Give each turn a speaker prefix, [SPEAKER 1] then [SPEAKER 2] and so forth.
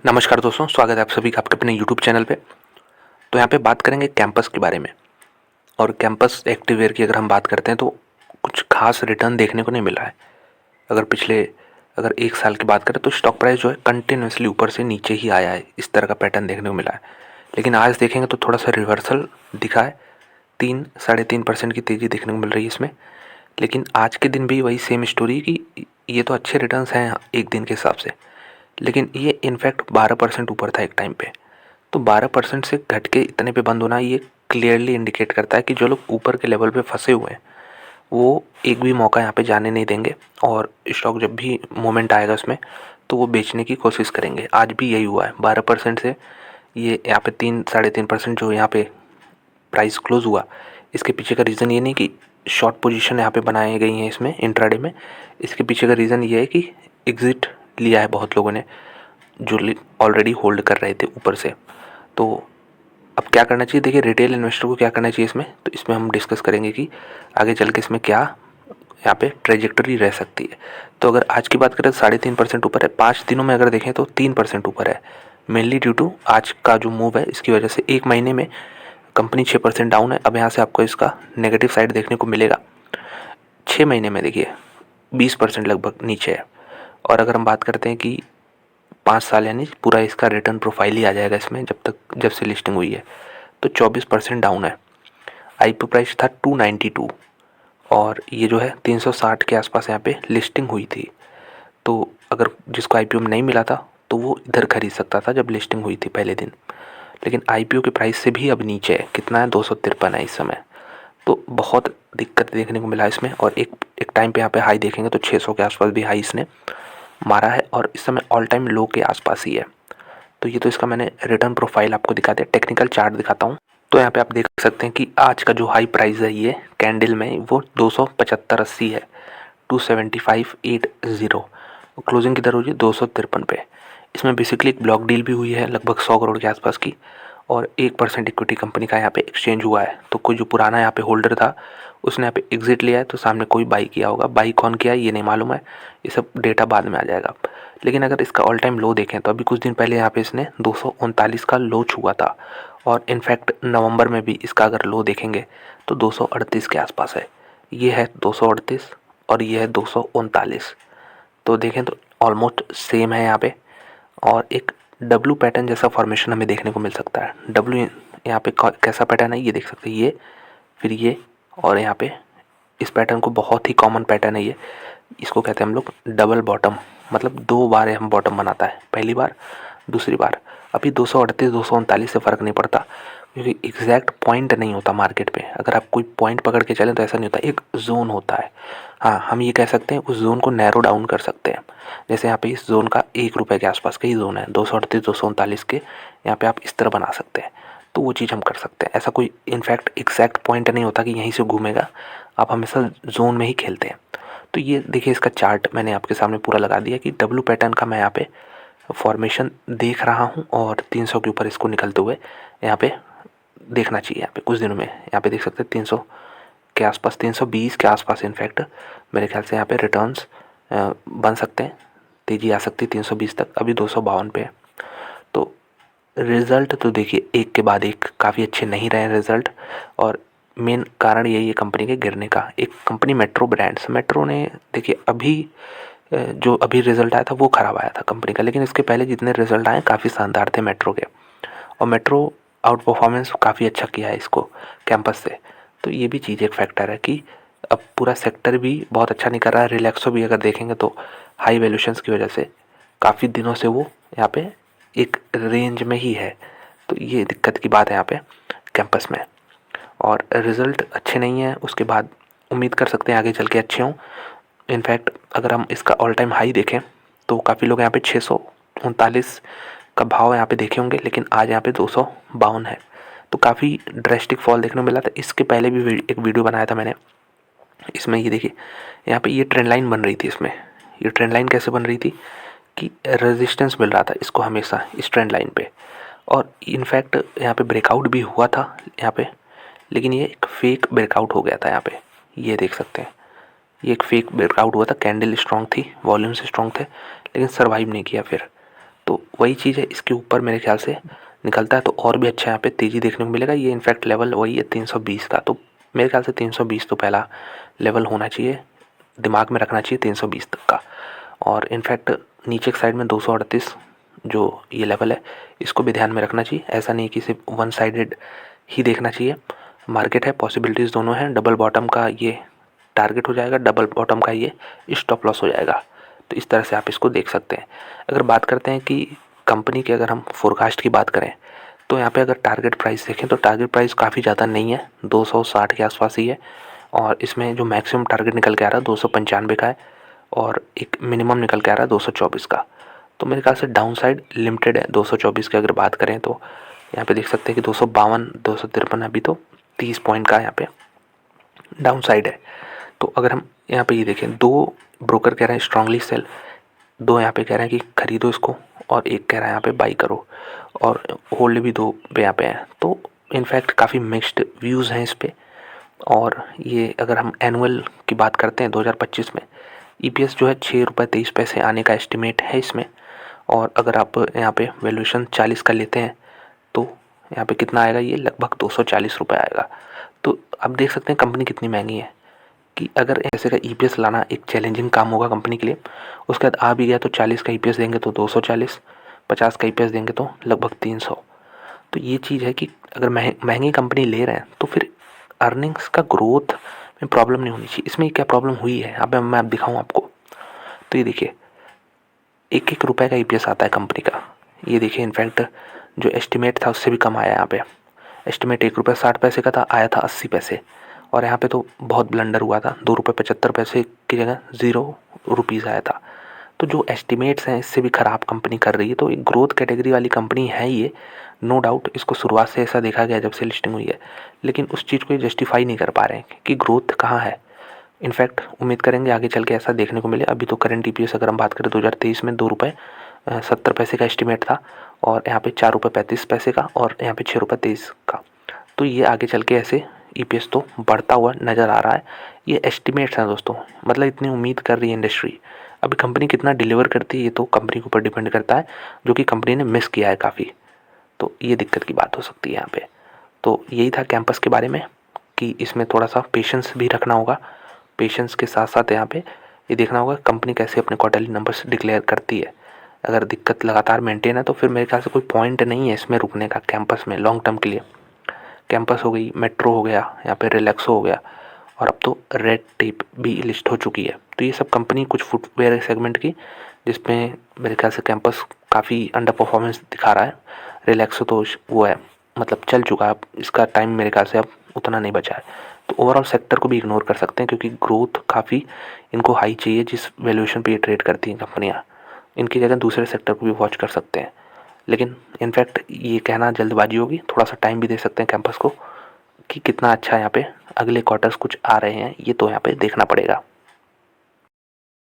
[SPEAKER 1] नमस्कार दोस्तों, स्वागत है आप सभी का आपके अपने यूट्यूब चैनल पे। तो यहाँ पे बात करेंगे कैंपस के बारे में। और कैंपस एक्टिववेयर की अगर हम बात करते हैं तो कुछ खास रिटर्न देखने को नहीं मिला है। अगर एक साल की बात करें तो स्टॉक प्राइस जो है कंटिन्यूसली ऊपर से नीचे ही आया है, इस तरह का पैटर्न देखने को मिला है। लेकिन आज देखेंगे तो थोड़ा सा रिवर्सल दिखा है, 3-3.5% की तेज़ी देखने को मिल रही है इसमें। लेकिन आज के दिन भी वही सेम स्टोरी कि ये तो अच्छे रिटर्न्स हैं एक दिन के हिसाब से, लेकिन ये इनफैक्ट 12% ऊपर था एक टाइम पे। तो 12% से घट के इतने पे बंद होना ये क्लियरली इंडिकेट करता है कि जो लोग ऊपर के लेवल पे फंसे हुए हैं वो एक भी मौका यहाँ पे जाने नहीं देंगे, और स्टॉक जब भी मोमेंट आएगा उसमें तो वो बेचने की कोशिश करेंगे। आज भी यही हुआ है, 12% से ये यहाँ पे 3-3.5% जो यहाँ पे प्राइस क्लोज हुआ। इसके पीछे का रीज़न ये नहीं कि शॉर्ट पोजीशन यहाँ पे बनाई गई हैं इसमें इंट्राडे में। इसके पीछे का रीज़न ये है कि एग्ज़िट लिया है बहुत लोगों ने जो ऑलरेडी होल्ड कर रहे थे ऊपर से। तो अब क्या करना चाहिए, देखिए रिटेल इन्वेस्टर को क्या करना चाहिए इसमें, तो इसमें हम डिस्कस करेंगे कि आगे चल के इसमें क्या यहाँ पे ट्रेजेक्टरी रह सकती है। तो अगर आज की बात करें तो 3.5% ऊपर है, 5 दिनों में अगर देखें तो 3% ऊपर है। मेनली ड्यू टू आज का जो मूव है इसकी वजह से एक महीने में कंपनी 6% डाउन है। अब यहाँ से आपको इसका नेगेटिव साइड देखने को मिलेगा। 6 महीने में देखिए 20% लगभग नीचे है। और अगर हम बात करते हैं कि 5 साल यानी पूरा इसका रिटर्न प्रोफाइल ही आ जाएगा इसमें, जब से लिस्टिंग हुई है तो 24% डाउन है। आईपीओ प्राइस था 292 और ये जो है 360 के आसपास यहाँ पे लिस्टिंग हुई थी। तो अगर जिसको आईपीओ में नहीं मिला था तो वो इधर खरीद सकता था जब लिस्टिंग हुई थी पहले दिन। लेकिन आईपीओ के प्राइस से भी अब नीचे है, कितना है 253 है इस समय। तो बहुत दिक्कत देखने को मिला इसमें। और एक टाइम पे यहाँ पे हाई देखेंगे तो 600 के आसपास भी हाई इसने मारा है और इस समय ऑल टाइम लो के आसपास ही है। तो ये तो इसका मैंने रिटर्न प्रोफाइल आपको दिखा दिया। टेक्निकल चार्ट दिखाता हूँ तो यहाँ पे आप देख सकते हैं कि आज का जो हाई प्राइस है ये कैंडल में वो 275.80 है, 275.80। क्लोजिंग किधर हुई है 253 पे। इसमें बेसिकली एक ब्लॉक डील भी हुई है लगभग 100 करोड़ के आसपास की, और 1% इक्विटी कंपनी का यहाँ पे एक्सचेंज हुआ है। तो कोई जो पुराना यहाँ पे होल्डर था उसने यहाँ पे एग्जिट लिया है, तो सामने कोई बाई किया होगा। बाई कौन किया है ये नहीं मालूम है, ये सब डेटा बाद में आ जाएगा। लेकिन अगर इसका ऑल टाइम लो देखें तो अभी कुछ दिन पहले यहाँ पे इसने 239 का लो छुआ था, और इनफैक्ट नवंबर में भी इसका अगर लो देखेंगे तो 238 के आसपास है। ये है 238 और ये है 239। तो देखें तो ऑलमोस्ट सेम है यहाँ पे। और एक डब्लू पैटर्न जैसा फॉर्मेशन हमें देखने को मिल सकता है। डब्लू यहाँ पे कैसा पैटर्न है ये देख सकते हैं, ये फिर ये और यहाँ पे इस पैटर्न को बहुत ही कॉमन पैटर्न है ये। इसको कहते हैं हम लोग डबल बॉटम, मतलब 2 बार हम बॉटम बनाता है, पहली बार दूसरी बार। अभी 238-239 से फ़र्क नहीं पड़ता क्योंकि एग्जैक्ट पॉइंट नहीं होता मार्केट पे। अगर आप कोई पॉइंट पकड़ के चलें तो ऐसा नहीं होता, एक जोन होता है। हाँ, हम ये कह सकते हैं उस जोन को नैरो डाउन कर सकते हैं। जैसे यहाँ पे इस जोन का ₹1 के आसपास का ही जोन है, 238-239 के यहाँ पे आप इस तरह बना सकते हैं। तो वो चीज़ हम कर सकते हैं। ऐसा कोई इनफैक्ट एग्जैक्ट पॉइंट नहीं होता कि यहीं से घूमेगा, आप हमेशा जोन में ही खेलते हैं। तो ये देखिए इसका चार्ट मैंने आपके सामने पूरा लगा दिया कि डब्लू पैटर्न का मैं यहाँ पे फॉर्मेशन देख रहा हूँ, और 300 के ऊपर इसको निकलते हुए यहाँ पे देखना चाहिए। यहाँ पे कुछ दिनों में यहाँ पे देख सकते हैं 300 के आसपास, 320 के आसपास इनफैक्ट मेरे ख्याल से यहाँ पे रिटर्न्स बन सकते हैं, तेज़ी आ सकती है 320 तक। अभी 252 पे है। तो रिज़ल्ट तो देखिए एक के बाद एक काफ़ी अच्छे नहीं रहे रिज़ल्ट, और मेन कारण यही है कंपनी के गिरने का। एक कंपनी मेट्रो ब्रांड्स, मेट्रो ने देखिए अभी जो अभी रिज़ल्ट आया था वो ख़राब आया था कंपनी का, लेकिन इसके पहले जितने रिज़ल्ट आए काफ़ी शानदार थे मेट्रो के। और मेट्रो आउट परफॉर्मेंस काफ़ी अच्छा किया है इसको कैंपस से। तो ये भी चीज़ एक फैक्टर है कि अब पूरा सेक्टर भी बहुत अच्छा नहीं कर रहा है। रिलैक्सो भी अगर देखेंगे तो हाई वैल्यूशंस की वजह से काफ़ी दिनों से वो यहाँ पे एक रेंज में ही है। तो ये दिक्कत की बात है यहाँ पे कैंपस में। और रिज़ल्ट अच्छे नहीं है, उसके बाद उम्मीद कर सकते हैं आगे चल के अच्छे हों। इनफैक्ट अगर हम इसका ऑल टाइम हाई देखें तो काफ़ी लोग यहाँ पे 639 का भाव यहाँ पे देखे होंगे, लेकिन आज यहाँ पे 252 है। तो काफ़ी ड्रेस्टिक फॉल देखने को मिला था। इसके पहले भी एक वीडियो बनाया था मैंने, इसमें ये देखिए यहाँ पे ये ट्रेंड लाइन बन रही थी। इसमें ये ट्रेंड लाइन कैसे बन रही थी कि रेजिस्टेंस मिल रहा था इसको हमेशा इस ट्रेंड लाइन पे, और इनफैक्ट यहाँ पे ब्रेकआउट भी हुआ था यहाँ पे, लेकिन ये एक फेक ब्रेकआउट हो गया था यहाँ पे। ये देख सकते हैं ये एक फेक ब्रेकआउट हुआ था। कैंडल स्ट्रॉन्ग थी, वॉल्यूम्स स्ट्रॉन्ग थे, लेकिन सर्वाइव नहीं किया फिर। तो वही चीज़ है, इसके ऊपर मेरे ख्याल से निकलता है तो और भी अच्छा यहाँ पे तेज़ी देखने को मिलेगा। ये इनफैक्ट लेवल वही है 320 का, तो मेरे ख्याल से 320 तो पहला लेवल होना चाहिए, दिमाग में रखना चाहिए 320 तक का। और इनफैक्ट नीचे की साइड में 238 जो ये लेवल है, इसको भी ध्यान में रखना चाहिए। ऐसा नहीं कि सिर्फ वन साइडेड ही देखना चाहिए, मार्केट है, पॉसिबिलिटीज़ दोनों हैं। डबल बॉटम का ये टारगेट हो जाएगा, डबल बॉटम का ये स्टॉप लॉस हो जाएगा। तो इस तरह से आप इसको देख सकते हैं। अगर बात करते हैं कि कंपनी के, अगर हम फोरकास्ट की बात करें तो यहाँ पे अगर टारगेट प्राइस देखें तो टारगेट प्राइस काफ़ी ज़्यादा नहीं है, 260 के आसपास ही है। और इसमें जो मैक्सिमम टारगेट निकल के आ रहा है 295 का है, और एक मिनिमम निकल के आ रहा है 224 का। तो मेरे ख्याल से डाउन साइड लिमिटेड है 224 की अगर बात करें तो। यहाँ पे देख सकते हैं कि 252 253 अभी तो 30 पॉइंट का यहाँ पे डाउन साइड है। तो अगर हम यहाँ पे ये देखें, दो ब्रोकर कह रहे हैं स्ट्रांगली सेल, दो यहाँ पे कह रहे हैं कि खरीदो इसको, और एक कह रहा है यहाँ पे बाई करो, और होल्ड भी दो पे यहाँ पे हैं। तो इनफैक्ट काफ़ी मिक्स्ड व्यूज़ हैं इस पे। और ये अगर हम एनुअल की बात करते हैं 2025 में, ईपीएस जो है 6 रुपये 23 पैसे आने का एस्टिमेट है इसमें। और अगर आप यहाँ पे वैल्यूएशन 40 का लेते हैं तो यहाँ पे कितना आएगा, ये लगभग 240 रुपये आएगा। तो आप देख सकते हैं कंपनी कितनी महंगी है, कि अगर ऐसे का ईपीएस लाना एक चैलेंजिंग काम होगा कंपनी के लिए। उसके बाद आ भी गया तो 40 का ईपीएस देंगे तो 240, 50 का ईपीएस देंगे तो लगभग 300। तो ये चीज़ है कि अगर महंगी कंपनी ले रहे हैं तो फिर अर्निंग्स का ग्रोथ में प्रॉब्लम नहीं होनी चाहिए। इसमें क्या प्रॉब्लम हुई है अब मैं दिखाऊँ आपको। तो ये देखिए, एक एक रुपये का ईपीएस आता है कंपनी का। ये देखिए इनफैक्ट जो एस्टिमेट था उससे भी कम आया यहाँ पे। एस्टिमेट 1 रुपये 60 पैसे का था, आया था 80 पैसे। और यहाँ पे तो बहुत ब्लंडर हुआ था, 2 रुपये 75 पैसे की जगह 0 रुपीज़ आया था। तो जो एस्टिमेट्स हैं इससे भी ख़राब कंपनी कर रही है। तो एक ग्रोथ कैटेगरी वाली कंपनी है ये, नो डाउट। इसको शुरुआत से ऐसा देखा गया जब से लिस्टिंग हुई है, लेकिन उस चीज़ को ये जस्टिफाई नहीं कर पा रहे हैं कि ग्रोथ कहाँ है। इनफैक्ट उम्मीद करेंगे आगे चल के ऐसा देखने को मिले। अभी तो करंट ईपीएस अगर हम बात करें 2023 में 2 रुपये 70 पैसे का एस्टिमेट था, और यहाँ पे 4 रुपये 35 पैसे का, और यहाँ पे 6 रुपये 23 का। तो ये आगे चल के ऐसे ईपीएस तो बढ़ता हुआ नज़र आ रहा है। ये एस्टिमेट्स हैं दोस्तों, मतलब इतनी उम्मीद कर रही है इंडस्ट्री। अभी कंपनी कितना डिलीवर करती है ये तो कंपनी के ऊपर डिपेंड करता है, जो कि कंपनी ने मिस किया है काफ़ी। तो ये दिक्कत की बात हो सकती है यहाँ पे। तो यही था कैंपस के बारे में, कि इसमें थोड़ा सा पेशेंस भी रखना होगा। पेशेंस के साथ साथ यहाँ पे ये देखना होगा कंपनी कैसे अपने क्वार्टरली नंबर्स डिक्लेयर करती है। अगर दिक्कत लगातार मेंटेन है तो फिर मेरे ख्याल से कोई पॉइंट नहीं है इसमें रुकने का कैंपस में लॉन्ग टर्म के लिए। कैंपस हो गई, मेट्रो हो गया, यहाँ पे रिलैक्सो हो गया, और अब तो रेड टेप भी लिस्ट हो चुकी है। तो ये सब कंपनी कुछ फुटवेयर सेगमेंट की, जिसमें मेरे ख्याल से कैंपस काफ़ी अंडर परफॉर्मेंस दिखा रहा है। रिलैक्सो तो वो है, मतलब चल चुका है, इसका टाइम मेरे ख्याल से अब उतना नहीं बचा है। तो ओवरऑल सेक्टर को भी इग्नोर कर सकते हैं, क्योंकि ग्रोथ काफ़ी इनको हाई चाहिए जिस वैल्यूएशन पे ये ट्रेड करती हैं कंपनियाँ। इनकी जगह दूसरे सेक्टर को भी वॉच कर सकते हैं। लेकिन इनफैक्ट ये कहना जल्दबाजी होगी, थोड़ा सा टाइम भी दे सकते हैं कैंपस को, कि कितना अच्छा यहाँ पे अगले क्वार्टर्स कुछ आ रहे हैं, ये तो यहाँ पे देखना पड़ेगा।